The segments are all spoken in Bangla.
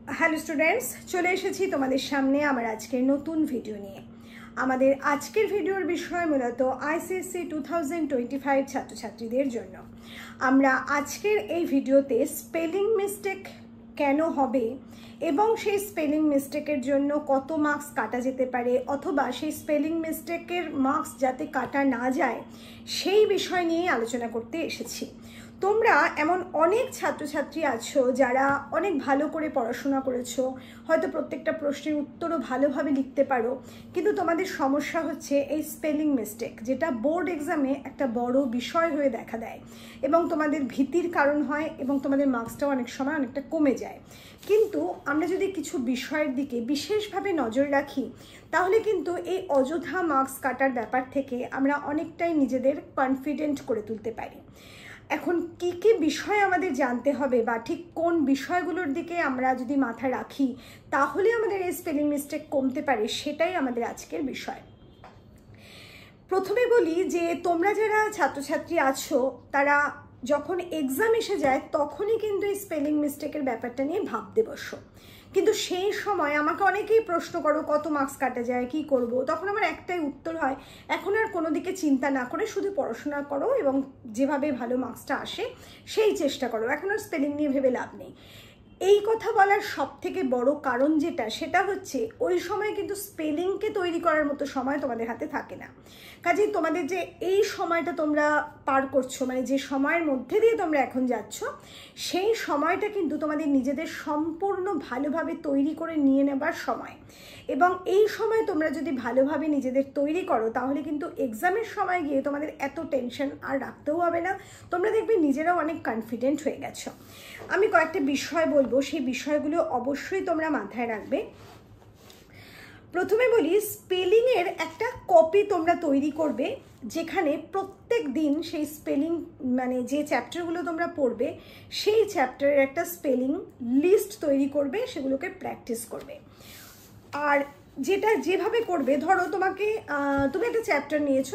হ্যালো স্টুডেন্টস, চলে এসেছি তোমাদের সামনে আমার আজকের নতুন ভিডিও নিয়ে। আমাদের আজকের ভিডিওর বিষয় মূলত আইসিএসসি 2025 ছাত্রছাত্রীদের জন্য। আমরা আজকের এই ভিডিওতে স্পেলিং মিস্টেক কেন হবে এবং সেই স্পেলিং মিস্টেকের জন্য কত মার্কস কাটা যেতে পারে, অথবা সেই স্পেলিং মিস্টেকের মার্কস যাতে কাটা না যায় সেই বিষয় নিয়ে আলোচনা করতে এসেছি। তোমরা এমন অনেক ছাত্রছাত্রী আছো যারা অনেক ভালো করে পড়াশোনা করেছো, হয়তো প্রত্যেকটা প্রশ্নের উত্তরও ভালোভাবে লিখতে পারো, কিন্তু তোমাদের সমস্যা হচ্ছে এই স্পেলিং মিস্টেক, যেটা বোর্ড এক্সামে একটা বড় বিষয় হয়ে দেখা দেয় এবং তোমাদের ভীতির কারণ হয় এবং তোমাদের মার্কসটাও অনেক সময় অনেকটা কমে যায়। কিন্তু আমরা যদি কিছু বিষয়ের দিকে বিশেষভাবে নজর রাখি তাহলে কিন্তু এই অযথা মার্কস কাটার ব্যাপার থেকে আমরা অনেকটাই নিজেদের কনফিডেন্ট করে তুলতে পারি। এখন কি কি বিষয় আমাদের জানতে হবে বা ঠিক কোন বিষয়গুলোর দিকে আমরা যদি মাথায় রাখি তাহলে আমাদের এই স্পেলিং মিস্টেক কমতে পারে, সেটাই আমাদের আজকের বিষয়। প্রথমে বলি যে তোমরা যারা ছাত্রছাত্রী আছো তারা যখন এক্সাম এসে যায় তখনই কিন্তু এই স্পেলিং মিস্টেকের ব্যাপারটা নিয়ে ভাবতে বসো, কিন্তু সেই সময় আমাকে অনেকেই প্রশ্ন করো কত মার্কস কাটা যায়, কি করব। তখন আমার একটাই উত্তর হয়, এখন আর কোনো দিকে চিন্তা না করে শুধু পড়াশোনা করো এবং যেভাবে ভালো মার্কসটা আসে সেই চেষ্টা করো, এখন আর স্পেলিং নিয়ে ভেবে লাভ নেই। এই কথা বলার সব থেকে বড় কারণ সেটা হচ্ছে ওই সময় কিন্তু স্পেলিংকে তৈরি করার মতো সময় তোমাদের হাতে থাকে না। কাজেই তোমাদের যে এই সময়টা তোমরা পার করছো, মানে যে সময়ের মধ্যে দিয়ে তোমরা এখন যাচ্ছ, সেই সময়টা কিন্তু তোমাদের নিজেদের সম্পূর্ণ ভালোভাবে তৈরি করে নিয়ে নেবার সময়। এবং এই সময় তোমরা যদি ভালোভাবে নিজেদের তৈরি করো তাহলে কিন্তু এক্সামের সময় গিয়ে তোমাদের এত টেনশন আর রাখতেও হবে না, তোমরা দেখবে নিজেরাও অনেক কনফিডেন্ট হয়ে গেছো। আমি কয়েকটা বিষয় বলবো, সেই বিষয়গুলো অবশ্যই তোমরা মাথায় রাখবে। প্রথমে বলি, স্পেলিংয়ের একটা কপি তোমরা তৈরি করবে, যেখানে প্রত্যেক দিন সেই স্পেলিং মানে যে চ্যাপ্টারগুলো তোমরা পড়বে সেই চ্যাপ্টারের একটা স্পেলিং লিস্ট তৈরি করবে, সেগুলোকে প্র্যাকটিস করবে। আর যেটা যেভাবে করবে, ধরো তুমি একটা চ্যাপ্টার নিয়েছো,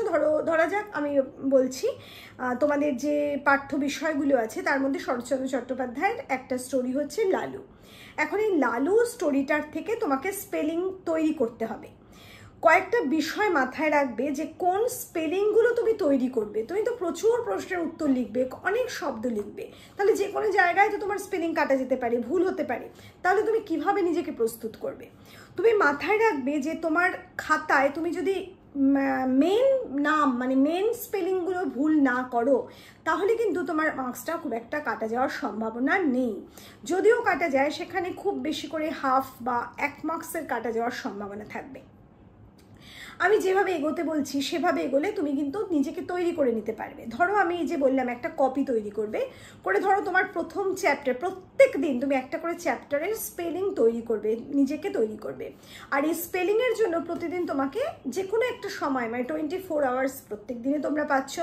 ধরা যাক আমি বলছি তোমাদের যে পাঠ্য বিষয়গুলো আছে তার মধ্যে শরৎচন্দ্র চট্টোপাধ্যায়ের একটা স্টোরি হচ্ছে লালু। এখন এই লালু স্টোরিটার থেকে তোমাকে স্পেলিং তৈরি করতে হবে। কয়েকটা বিষয় মাথায় রাখবে যে কোন স্পেলিংগুলো তুমি তৈরি করবে। তুমি তো প্রচুর প্রশ্নের উত্তর লিখবে, অনেক শব্দ লিখবে, তাহলে যে কোনো জায়গায় তো তোমার স্পেলিং কাটা যেতে পারে, ভুল হতে পারে। তাহলে তুমি কিভাবে নিজেকে প্রস্তুত করবে? তুমি মাথায় রাখবে যে তোমার খাতায় তুমি যদি মেন নাম মানে মেন স্পেলিংগুলো ভুল না করো তাহলে কিন্তু তোমার মার্কসটা খুব একটা কাটা যাওয়ার সম্ভাবনা নেই। যদিও কাটা যায় সেখানে খুব বেশি করে হাফ বা 1 মার্কসের কাটা যাওয়ার সম্ভাবনা থাকবে। আমি যেভাবে এগোতে বলছি সেভাবে এগোলে তুমি কিন্তু নিজেকে তৈরি করে নিতে পারবে। ধরো আমি এই যে বললাম একটা কপি তৈরি করবে, করে ধরো তোমার প্রথম চ্যাপ্টার, প্রত্যেক দিন তুমি একটা করে চ্যাপ্টারের স্পেলিং তৈরি করবে, নিজেকে তৈরি করবে। আর এই স্পেলিংয়ের জন্য প্রতিদিন তোমাকে যে কোনো একটা সময় মানে 24 আওয়ার্স প্রত্যেক দিনে তোমরা পাচ্ছ,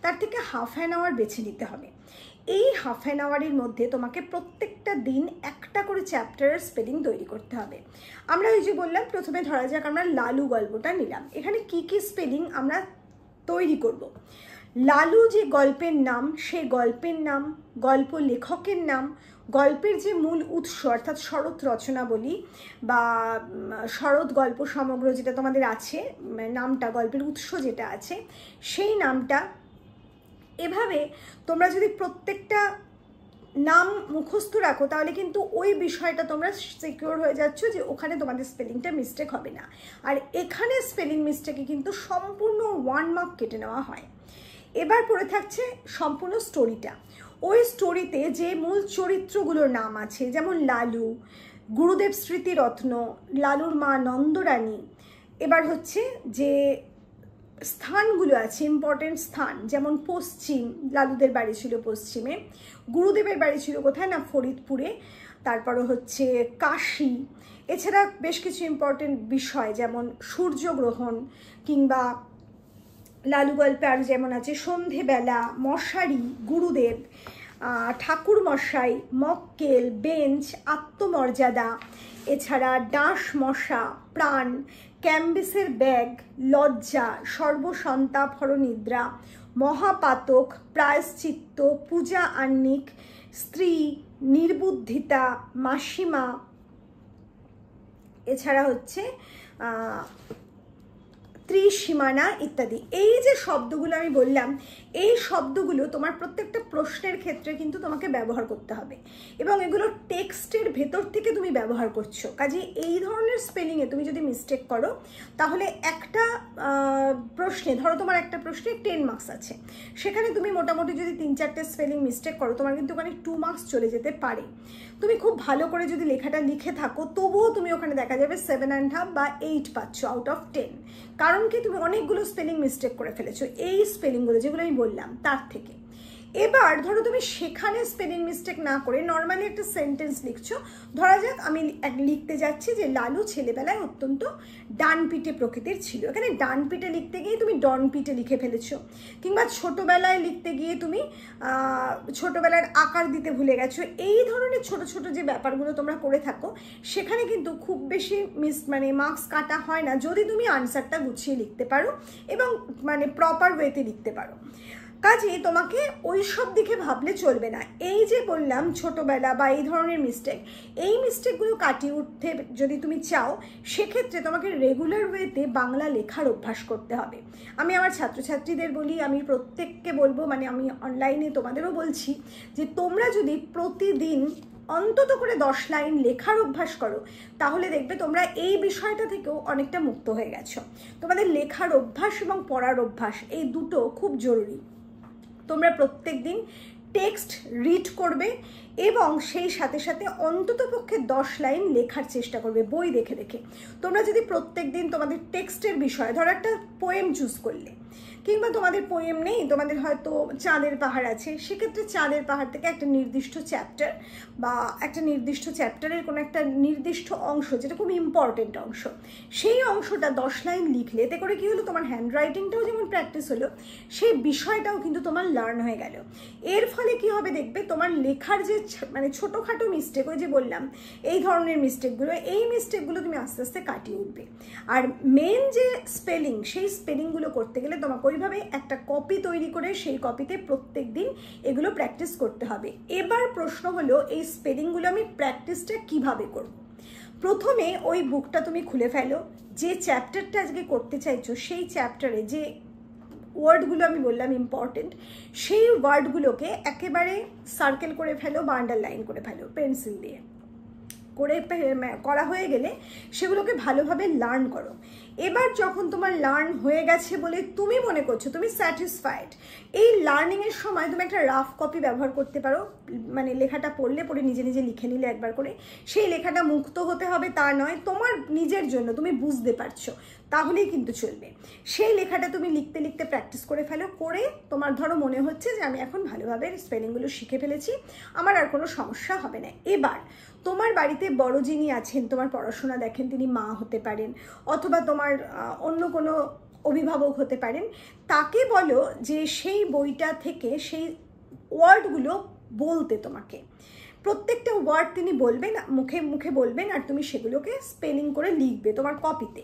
তার থেকে হাফ অ্যান আওয়ার বেছে নিতে হবে। এই হাফ অ্যান আওয়ারের মধ্যে তোমাকে প্রত্যেকটা দিন একটা করে চ্যাপ্টারের স্পেলিং তৈরি করতে হবে। আমরা ওই যে বললাম, প্রথমে ধরা যাক আমরা লালু গল্পটা নিলাম, এখানে কি কি স্পেলিং আমরা তৈরি করব। লালু যে গল্পের নাম, সেই গল্পের নাম, গল্প লেখকের নাম, গল্পের যে মূল উৎস অর্থাৎ শরৎ রচনাবলী বা শরৎ গল্প সমগ্র যেটা তোমাদের আছে, নামটা গল্পের উৎস যেটা আছে সেই নামটা। এভাবে তোমরা যদি প্রত্যেকটা নাম মুখস্থ রাখো তাহলে কিন্তু ওই বিষয়টা তোমরা সিকিউর হয়ে যাচ্ছ যে ওখানে তোমাদের স্পেলিংটা মিস্টেক হবে না। আর এখানে স্পেলিং মিস্টেকে কিন্তু সম্পূর্ণ 1 মার্ক কেটে নেওয়া হয়। এবার পড়ে থাকছে সম্পূর্ণ স্টোরিটা। ওই স্টোরিতে যে মূল চরিত্রগুলোর নাম আছে, যেমন লালু, গুরুদেব স্মৃতিরত্ন, লালুর মা নন্দরানী। এবার হচ্ছে যে স্থানগুলো আছে, ইম্পর্টেন্ট স্থান, যেমন পশ্চিম, লালুদের বাড়ি ছিল পশ্চিমে, গুরুদেবের বাড়ি ছিল কোথায় না ফরিদপুরে, তারপরে হচ্ছে কাশী। এছাড়া বেশ কিছু ইম্পর্টেন্ট বিষয় যেমন সূর্যগ্রহণ, কিংবা লালু গল্পে আর যেমন আছে সন্ধেবেলা, মশারি, গুরুদেব, ঠাকুর মশাই, মক্কেল, বেঞ্চ, আত্মমর্যাদা, এছাড়া ডাঁশ মশা, প্রাণ, ক্যাম্বিসের ব্যাগ, লজ্জা, সর্বসন্তাপ হরনিদ্রা, মহাপাতক, প্রায়শ্চিত্ত, পূজা আহ্নিক, স্ত্রী, নির্বুদ্ধিতা, মাসিমা, এছাড়া হচ্ছে ত্রিসীমানা ইত্যাদি। এই যে শব্দগুলো আমি বললাম, এই শব্দগুলো তোমার প্রত্যেকটা প্রশ্নের ক্ষেত্রে কিন্তু তোমাকে ব্যবহার করতে হবে এবং এগুলো টেক্সটের ভেতর থেকে তুমি ব্যবহার করছো। কাজে এই ধরনের স্পেলিংয়ে তুমি যদি মিস্টেক করো তাহলে একটা প্রশ্নে, ধরো তোমার একটা প্রশ্নে 10 মার্কস আছে, সেখানে তুমি মোটামুটি যদি 3-4টে স্পেলিং মিস্টেক করো তোমার কিন্তু ওখানে 2 মার্কস চলে যেতে পারে। তুমি খুব ভালো করে যদি লেখাটা লিখে থাকো তবুও তুমি ওখানে দেখা যাবে 7.5 বা 8 পাচ্ছ আউট অফ 10। কারণ কি, তুমি অনেকগুলো স্পেলিং মিস্টেক করে ফেলেছো এই স্পেলিংগুলো যেগুলো আমি বললাম তার থেকে। এবার ধরো তুমি সেখানে স্পেলিং মিস্টেক না করে নর্মালি একটা সেন্টেন্স লিখছো। ধরা যাক আমি লিখতে যাচ্ছি যে লালু ছেলেবেলায় অত্যন্ত ডানপিটে প্রকৃতির ছিল। এখানে ডানপিটে লিখতে গিয়ে তুমি ডনপিটে লিখে ফেলেছো, কিংবা ছোটোবেলায় লিখতে গিয়ে তুমি ছোটোবেলার আকার দিতে ভুলে গেছো। এই ধরনের ছোট ছোট যে ব্যাপারগুলো তোমরা করে থাকো সেখানে কিন্তু খুব বেশি মার্কস কাটা হয় না যদি তুমি আনসারটা গুছিয়ে লিখতে পারো এবং প্রপার ওয়েতে লিখতে পারো। কাজে তোমাকে ওই সব দিকে ভাবলে চলবে না। এই যে বললাম ছোটবেলা বা এই ধরনের মিস্টেক, এই মিস্টেকগুলো কাটিয়ে উঠতে যদি তুমি চাও সেক্ষেত্রে তোমাকে রেগুলার ওয়েতে বাংলা লেখার অভ্যাস করতে হবে। আমি আমার ছাত্রছাত্রীদের বলি, আমি প্রত্যেককে বলবো, আমি অনলাইনে তোমাদেরও বলছি যে তোমরা যদি প্রতিদিন অন্তত করে 10 লাইন লেখার অভ্যাস করো তাহলে দেখবে তোমরা এই বিষয়টা থেকেও অনেকটা মুক্ত হয়ে গেছো। তোমাদের লেখার অভ্যাস এবং পড়ার অভ্যাস এই দুটো খুব জরুরি। তোমরা প্রত্যেক দিন টেক্সট রিড করবে এবং সেই সাথে সাথে অন্তত পক্ষে 10 লাইন লেখার চেষ্টা করবে বই দেখে দেখে। তোমরা যদি প্রত্যেক দিন তোমাদের টেক্সটের বিষয়ে, ধরো একটা পোয়েম চুজ করলে, কিংবা তোমাদের পোয়েম নেই, তোমাদের হয়তো চাঁদের পাহাড় আছে, সেক্ষেত্রে চাঁদের পাহাড় থেকে একটা নির্দিষ্ট চ্যাপ্টার বা একটা নির্দিষ্ট চ্যাপ্টারের কোনো একটা নির্দিষ্ট অংশ যেটা খুব ইম্পর্টেন্ট অংশ, সেই অংশটা 10 লাইন লিখলে এতে করে কী হলো, তোমার হ্যান্ড রাইটিংটাও যেমন প্র্যাকটিস হলো, সেই বিষয়টাও কিন্তু তোমার লার্ন হয়ে গেল। এর ফলে কি হবে দেখবে, তোমার লেখার যে ছোটোখাটো মিস্টেক, ওই যে বললাম এই ধরনের মিস্টেকগুলো, এই মিস্টেকগুলো তুমি আস্তে আস্তে কাটিয়ে উঠবে। আর মেন যে স্পেলিং, সেই স্পেলিংগুলো করতে গেলে তোমাকে ওইভাবে একটা কপি তৈরি করে সেই কপিতে প্রত্যেক দিন এগুলো প্র্যাকটিস করতে হবে। এবার প্রশ্ন হলো এই স্পেলিংগুলো আমি প্র্যাকটিসটা কিভাবে করব। প্রথমে ওই বুকটা তুমি খুলে ফেলো, যে চ্যাপ্টারটা আজকে করতে চাইছো সেই চ্যাপ্টারে যে ওয়ার্ডগুলো আমি বললাম ইম্পর্টেন্ট, সেই ওয়ার্ডগুলোকে একেবারে সার্কেল করে ফেলো বা আন্ডারলাইন করে ফেলো পেন্সিল দিয়ে। করা হয়ে গেলে সেগুলোকে ভালোভাবে লার্ন করো। এবার যখন তোমার লার্ন হয়ে গেছে বলে তুমি মনে করছো তুমি স্যাটিসফাইড, এই লার্নিংয়ের সময় তুমি একটা রাফ কপি ব্যবহার করতে পারো। লেখাটা পড়লে পড়ে নিজে নিজে লিখে নিলে একবার করে, সেই লেখাটা মুক্ত হতে হবে তা নয়, তোমার নিজের জন্য তুমি বুঝতে পারছো তাহলেই কিন্তু চলবে। সেই লেখাটা তুমি লিখতে লিখতে প্র্যাকটিস করে ফেলো, করে তোমার ধরো মনে হচ্ছে যে আমি এখন ভালোভাবে স্পেলিংগুলো শিখে ফেলেছি, আমার আর কোনো সমস্যা হবে না। এবার তোমার বাড়িতে বড় যিনি আছেন, তোমার পড়াশোনা দেখেন, তিনি মা হতে পারেন অথবা তোমার অন্য কোনো অভিভাবক হতে পারেন, তাকে বলো যে সেই বইটা থেকে সেই ওয়ার্ডগুলো বলতে, তোমাকে প্রত্যেকটা ওয়ার্ড তিনি বলবেন, মুখে মুখে বলবেন, আর তুমি সেগুলোকে স্পেলিং করে লিখবে তোমার কপিতে।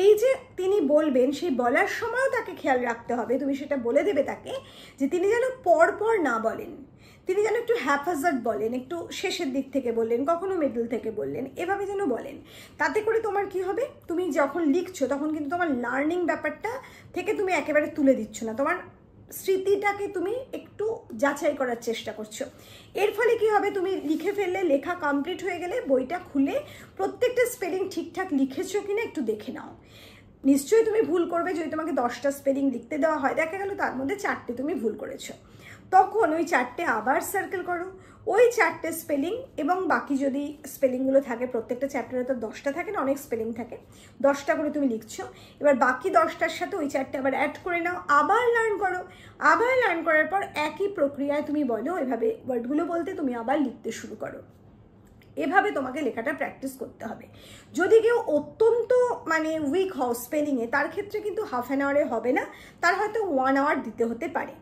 এই যে তিনি বলবেন সেই বলার সময়ও তাকে খেয়াল রাখতে হবে, তুমি সেটা বলে দেবে তাকে যে তিনি যেন পর পর না বলেন, তিনি যেন একটু হ্যাফাজার্ড বলেন, একটু শেষের দিক থেকে বললেন, কখনো মিডল থেকে বললেন, এভাবে যেন বলেন। তাতে করে তোমার কি হবে, তুমি যখন লিখছো তখন কিন্তু তোমার লার্নিং ব্যাপারটা থেকে তুমি একেবারে তুলে দিচ্ছ না, তোমার স্মৃতিটাকে তুমি একটু যাচাই করার চেষ্টা করছো। এর ফলে কি হবে, তুমি লিখে ফেললে, লেখা কমপ্লিট হয়ে গেলে বইটা খুলে প্রত্যেকটা স্পেলিং ঠিকঠাক লিখেছো কিনা একটু দেখে নাও। নিশ্চয়ই তুমি ভুল করবে, যদি তোমাকে 10টা স্পেলিং লিখতে দেওয়া হয়, দেখা গেল তার মধ্যে 4টে তুমি ভুল করেছো, তখন ওই 4টে আবার সার্কেল করো, ওই 4টে স্পেলিং এবং বাকি যদি স্পেলিংগুলো থাকে, প্রত্যেকটা চ্যাপ্টারে তো 10টা থাকে না, অনেক স্পেলিং থাকে, 10টা করে তুমি লিখছো, এবার বাকি 10টার সাথে ওই 4টে আবার অ্যাড করে নাও, আবার লার্ন করো, আবার লার্ন করার পর একই প্রক্রিয়ায় তুমি বলো, এভাবে ওয়ার্ডগুলো বলতে তুমি আবার লিখতে শুরু করো। এভাবে তোমাকে লেখাটা প্র্যাকটিস করতে হবে। যদি কেউ অত্যন্ত উইক হও স্পেলিংয়ে, তার ক্ষেত্রে কিন্তু হাফ অ্যান আওয়ারে হবে না, তার হয়তো 1 আওয়ার দিতে হতে পারে।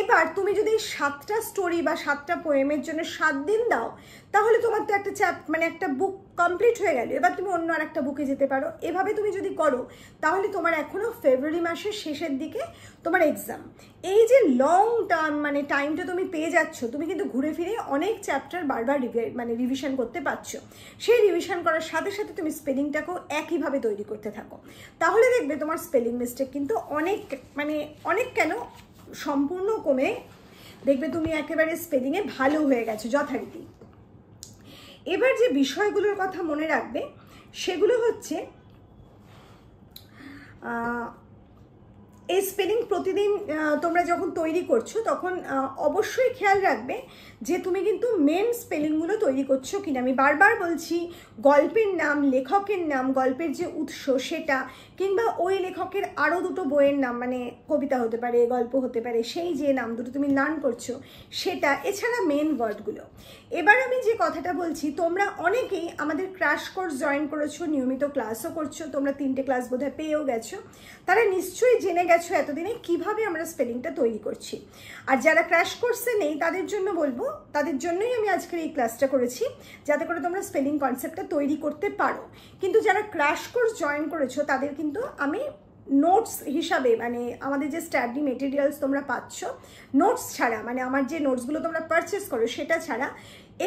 এবার তুমি যদি 7টা স্টোরি বা 7টা পোয়েমের জন্য 7 দিন দাও, তাহলে তোমার তো একটা মানে একটা বুক কমপ্লিট হয়ে গেল, এবার তুমি অন্য আর একটা বুকে যেতে পারো। এভাবে তুমি যদি করো তাহলে তোমার এখনো ফেব্রুয়ারি মাসের শেষের দিকে তোমার এক্সাম। এই যে লং টার্ম মানে টাইমটা তুমি পেয়ে যাচ্ছ, তুমি কিন্তু ঘুরে ফিরে অনেক চ্যাপ্টার বারবার মানে রিভিশন করতে পারছো। সেই রিভিশন করার সাথে সাথে তুমি স্পেলিংটাকেও একইভাবে তৈরি করতে থাকো, তাহলে দেখবে তোমার স্পেলিং মিস্টেক কিন্তু অনেক কেন সম্পূর্ণ কমে দেখবে তুমি একেবারে স্পেলিংয়ে ভালো হয়ে গেছো যথারীতি। এবার যে বিষয়গুলোর কথা মনে রাখবে সেগুলো হচ্ছে এই স্পেলিং প্রতিদিন তোমরা যখন তৈরি করছো তখন অবশ্যই খেয়াল রাখবে যে তুমি কিন্তু মেন স্পেলিংগুলো তৈরি করছো কিনা। আমি বারবার বলছি, গল্পের নাম, লেখকের নাম, গল্পের যে উৎস সেটা, কিংবা ওই লেখকের আরও দুটো বইয়ের নাম, মানে কবিতা হতে পারে, গল্প হতে পারে, সেই যে নাম দুটো তুমি লার্ন করছো সেটা, এছাড়া মেন ওয়ার্ডগুলো। এবার আমি যে কথাটা বলছি, তোমরা অনেকেই আমাদের ক্র্যাশ কোর্স জয়েন করেছো, নিয়মিত ক্লাসও করছো, তোমরা 3টে ক্লাস বোধহয় পেয়েও গেছো, তারা নিশ্চয়ই জেনে গেছো এতদিনে কিভাবে আমরা স্পেলিংটা তৈরি করছি। আর যারা ক্র্যাশ কোর্সে নেই তাদের জন্য বলবো, তাদের জন্যই আমি আজকের এই ক্লাসটা করেছি, যাতে করে তোমরা স্পেলিং কনসেপ্টটা তৈরি করতে পারো। কিন্তু যারা ক্র্যাশ কোর্স জয়েন করেছো তাদের কিন্তু আমি নোটস হিসাবে, মানে আমাদের যে স্টাডি মেটেরিয়ালস তোমরা পাচ্ছ, নোটস ছাড়া, মানে আমার যে নোটসগুলো তোমরা পারচেস করো সেটা ছাড়া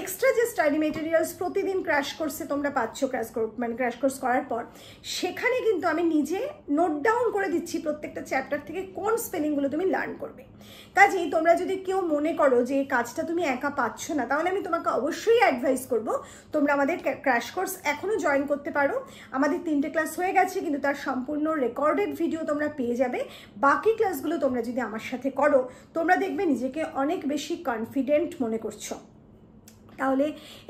এক্সট্রা যে স্টাডি মেটেরিয়ালস প্রতিদিন ক্র্যাশ কোর্সে তোমরা পাচ্ছ, ক্র্যাশ কোর্স করার পর সেখানে কিন্তু আমি নিজে নোট ডাউন করে দিচ্ছি প্রত্যেকটা চ্যাপ্টার থেকে কোন স্পেলিংগুলো তুমি লার্ন করবে। কাজেই তোমরা যদি কেউ মনে করো যে এই কাজটা তুমি একা পাচ্ছ না, তাহলে আমি তোমাকে অবশ্যই অ্যাডভাইস করব তোমরা আমাদের ক্র্যাশ কোর্স এখনও জয়েন করতে পারো। আমাদের 3টে ক্লাস হয়ে গেছে, কিন্তু তার সম্পূর্ণ রেকর্ডেড ভিডিও তোমরা পেয়ে যাবে। বাকি ক্লাসগুলো তোমরা যদি আমার সাথে করো, তোমরা দেখবে নিজেকে অনেক বেশি কনফিডেন্ট মনে করছো। তাহলে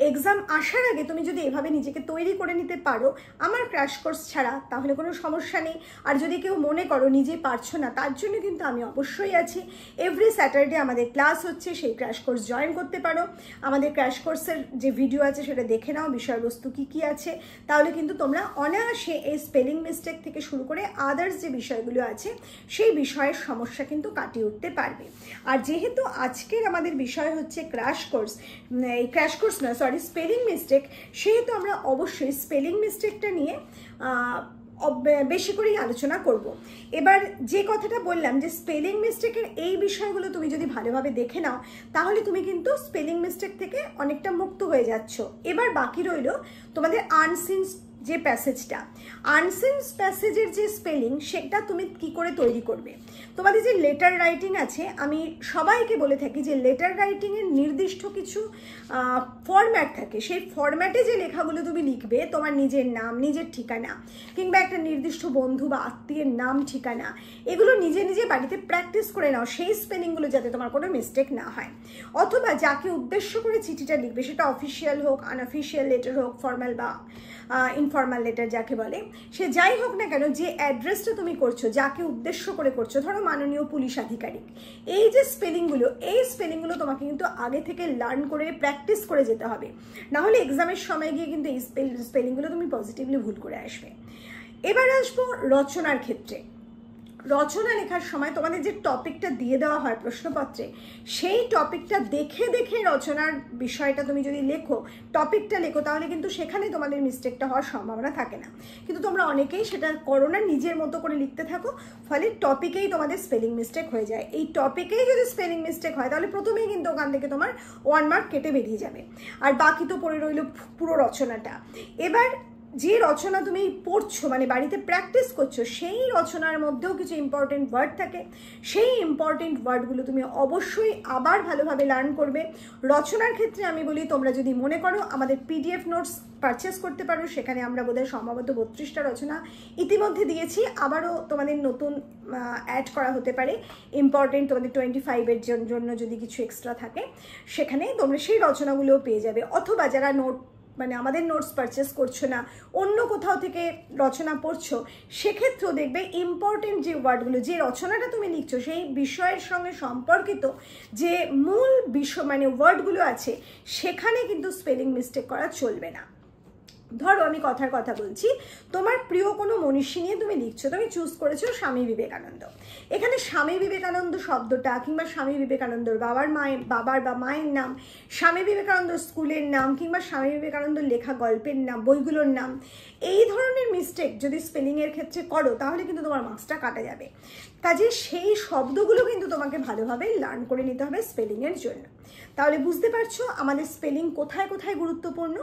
এক্সাম আসার আগে তুমি যদি এভাবে নিজেকে তৈরি করে নিতে পারো আমার ক্র্যাশ কোর্স ছাড়া, তাহলে কোনো সমস্যা নেই। আর যদি কেউ মনে করো নিজে পারছো না, তার জন্য কিন্তু আমি অবশ্যই আছি। এভরি স্যাটারডে আমাদের ক্লাস হচ্ছে, সেই ক্র্যাশ কোর্স জয়েন করতে পারো। আমাদের ক্র্যাশ কোর্সের যে ভিডিও আছে সেটা দেখে নাও, বিষয়বস্তু কি কি আছে, তাহলে কিন্তু তোমরা অনায়াসে এই স্পেলিং মিস্টেক থেকে শুরু করে আদার্স যে বিষয়গুলো আছে সেই বিষয়ের সমস্যা কিন্তু কাটিয়ে উঠতে পারবে। আর যেহেতু আজকের আমাদের বিষয় হচ্ছে ক্র্যাশ কোর্স, ক্র্যাশ কোর্স না সরি স্পেলিং মিস্টেক, সেহেতু আমরা অবশ্যই স্পেলিং মিস্টেকটা নিয়ে বেশি করেই আলোচনা করব। এবার যে কথাটা বললাম যে স্পেলিং মিস্টেকের এই বিষয়গুলো তুমি যদি ভালোভাবে দেখে নাও, তাহলে তুমি কিন্তু স্পেলিং মিস্টেক থেকে অনেকটা মুক্ত হয়ে যাচ্ছ। এবার বাকি রইল তোমাদের আনসিন যে প্যাসেজটা, আনসিন প্যাসেজের যে স্পেলিং সেটা তুমি কি করে তৈরি করবে। তোমাদের যে লেটার রাইটিং আছে, আমি সবাইকে বলে থাকি যে লেটার রাইটিংয়ের নির্দিষ্ট কিছু ফরম্যাট থাকে, সেই ফরম্যাটে যে লেখাগুলো তুমি লিখবে, তোমার নিজের নাম, নিজের ঠিকানা, কিংবা একটা নির্দিষ্ট বন্ধু বা আত্মীয়ের নাম, ঠিকানা, এগুলো নিজে নিজে বাড়িতে প্র্যাকটিস করে নাও, সেই স্পেলিংগুলো যাতে তোমার কোনো মিস্টেক না হয়। অথবা যাকে উদ্দেশ্য করে চিঠিটা লিখবে, সেটা অফিসিয়াল হোক, আনঅফিসিয়াল লেটার হোক, ফর্মাল বা ইনফর্মাল লেটার যাকে বলে, সে যাই হোক না কেন, যে অ্যাড্রেসটা তুমি করছো, যাকে উদ্দেশ্য করে করছো, ধরো মাননীয় পুলিশ আধিকারিক, এই যে স্পেলিংগুলো, এই স্পেলিংগুলো তোমাকে কিন্তু আগে থেকে লার্ন করে প্র্যাকটিস করে যেতে হবে, নাহলে এক্সামের সময় গিয়ে কিন্তু এই স্পেলিংগুলো তুমি পজিটিভলি ভুল করে আসবে। এবার আসবো রচনার ক্ষেত্রে। রচনা লেখার সময় তোমাদের যে টপিকটা দিয়ে দেওয়া হয় প্রশ্নপত্রে, সেই টপিকটা দেখে দেখে রচনার বিষয়টা তুমি যদি লেখো, টপিকটা লেখো, তাহলে কিন্তু সেখানে তোমাদের মিস্টেকটা হওয়ার সম্ভাবনা থাকে না। কিন্তু তোমরা অনেকেই সেটা করো না, নিজের মতো করে লিখতে থাকো, ফলে টপিকেই তোমাদের স্পেলিং মিস্টেক হয়ে যায়। এই টপিকেই যদি স্পেলিং মিস্টেক হয়, তাহলে প্রথমেই কিন্তু ওখান থেকে তোমার 1 মার্ক কেটে বেরিয়ে যাবে, আর বাকি তো পড়ে রইল পুরো রচনাটা। এবার যে রচনা তুমি পড়ছো, মানে বাড়িতে প্র্যাকটিস করছো, সেই রচনার মধ্যেও কিছু ইম্পর্টেন্ট ওয়ার্ড থাকে, সেই ইম্পর্টেন্ট ওয়ার্ডগুলো তুমি অবশ্যই আবার ভালোভাবে লার্ন করবে। রচনার ক্ষেত্রে আমি বলি, তোমরা যদি মনে করো আমাদের PDF নোটস পারচেস করতে পারো, সেখানে আমরা বোধহয় সম্ভবত 32টা রচনা ইতিমধ্যে দিয়েছি, আবারও তোমাদের নতুন অ্যাড করা হতে পারে, ইম্পর্টেন্ট তোমাদের 25-এর জন্য যদি কিছু এক্সট্রা থাকে, সেখানে তোমরা সেই রচনাগুলোও পেয়ে যাবে। অথবা যারা মানে আমাদের নোটস পারচেস করছো না, অন্য কোথাও থেকে রচনা পড়ছো, সেক্ষেত্রেও দেখবে ইম্পর্টেন্ট যে ওয়ার্ডগুলো, যে রচনাটা তুমি লিখছো সেই বিষয়ের সঙ্গে সম্পর্কিত যে মূল বিষয় মানে ওয়ার্ডগুলো আছে, সেখানে কিন্তু স্পেলিং মিস্টেক করা চলবে না। ধরো আমি কথার কথা বলছি, তোমার প্রিয় কোনো মনীষী নিয়ে তুমি লিখছো, তুমি চুজ করেছো স্বামী বিবেকানন্দ। এখানে স্বামী বিবেকানন্দ শব্দটা কিংবা স্বামী বিবেকানন্দর বাবার বা মায়ের নাম, স্বামী বিবেকানন্দ স্কুলের নাম কিংবা স্বামী বিবেকানন্দর লেখা গল্পের নাম, বইগুলোর নাম, এই ধরনের মিস্টেক যদি স্পেলিংয়ের ক্ষেত্রে করো তাহলে কিন্তু তোমার মার্কসটা কাটা যাবে। কাজে সেই শব্দগুলো কিন্তু তোমাকে ভালোভাবে লার্ন করে নিতে হবে স্পেলিংয়ের জন্য। তাহলে বুঝতে পারছো আমাদের স্পেলিং কোথায় কোথায় গুরুত্বপূর্ণ।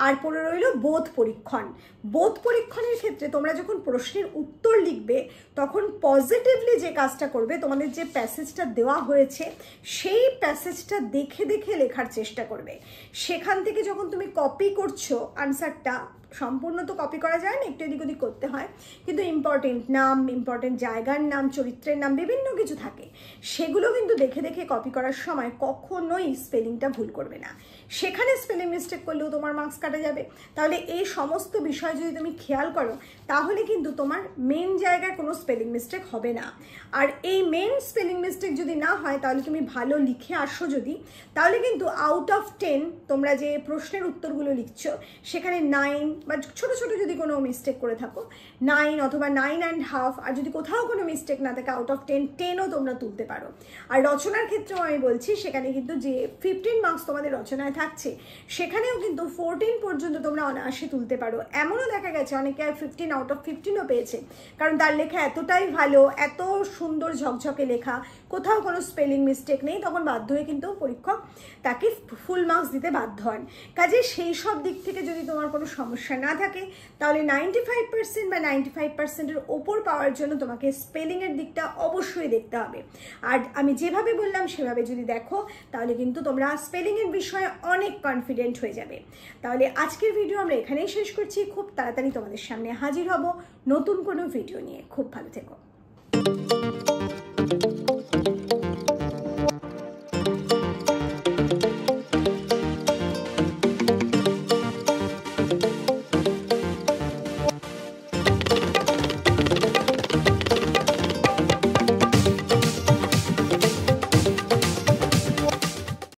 আর পড়ে রইল বোধ পরীক্ষণ। বোধ পরীক্ষণের ক্ষেত্রে তোমরা যখন প্রশ্নের উত্তর লিখবে তখন পজিটিভলি যে কাজটা করবে, তোমাদের যে প্যাসেজটা দেওয়া হয়েছে সেই প্যাসেজটা দেখে দেখে লেখার চেষ্টা করবে। সেখান থেকে যখন তুমি কপি করছো আনসারটা, সম্পূর্ণ তো কপি করা যায় না, একটু এদিক ওদিক করতে হয়, কিন্তু ইম্পর্টেন্ট নাম, ইম্পর্টেন্ট জায়গার নাম, চরিত্রের নাম, বিভিন্ন কিছু থাকে, সেগুলো কিন্তু দেখে দেখে কপি করার সময় কখনোই স্পেলিংটা ভুল করবে না। সেখানে স্পেলিং মিস্টেক করলেও তোমার মার্কস কাটা যাবে। তাহলে এই সমস্ত বিষয় যদি তুমি খেয়াল করো তাহলে কিন্তু তোমার মেন জায়গায় কোনো স্পেলিং মিস্টেক হবে না। আর এই মেন স্পেলিং মিস্টেক যদি না হয় তাহলে তুমি ভালো লিখে আসো যদি, তাহলে কিন্তু আউট অফ 10 তোমরা যে প্রশ্নের উত্তরগুলো লিখছো সেখানে 9 বা ছোট ছোট যদি কোনো মিস্টেক করে থাকো 9 অথবা 9.5, আর যদি কোথাও কোনো মিস্টেক না থাকে আউট অফ 10ও তোমরা তুলতে পারো। আর রচনার ক্ষেত্রেও আমি বলছি সেখানে কিন্তু যে 15 মার্কস তোমাদের রচনায় থাকছে সেখানেও কিন্তু 14 পর্যন্ত তোমরা অনায়াসে তুলতে পারো। এমনও দেখা গেছে অনেকে 15 আউট অফ 15ও পেয়েছে, কারণ তার লেখা এতটাই ভালো, এত সুন্দর ঝকঝকে লেখা, কোথাও কোনো স্পেলিং মিস্টেক নেই, তখন বাধ্য হয়ে কিন্তু পরীক্ষক তাকে ফুল মার্কস দিতে বাধ্য হন। কাজে সেই সব দিক থেকে যদি তোমার কোনো সমস্যা না থাকে তাহলে 95% বা 95%-এর ওপর পাওয়ার জন্য তোমাকে স্পেলিংয়ের দিকটা অবশ্যই দেখতে হবে। আর আমি যেভাবে বললাম সেভাবে যদি দেখো তাহলে কিন্তু তোমরা স্পেলিংয়ের বিষয়ে অনেক কনফিডেন্ট হয়ে যাবে। তাহলে আজকের ভিডিও আমরা এখানেই শেষ করছি। খুব তাড়াতাড়ি তোমাদের সামনে হাজির হব নতুন কোনো ভিডিও নিয়ে। খুব ভালো থেকো।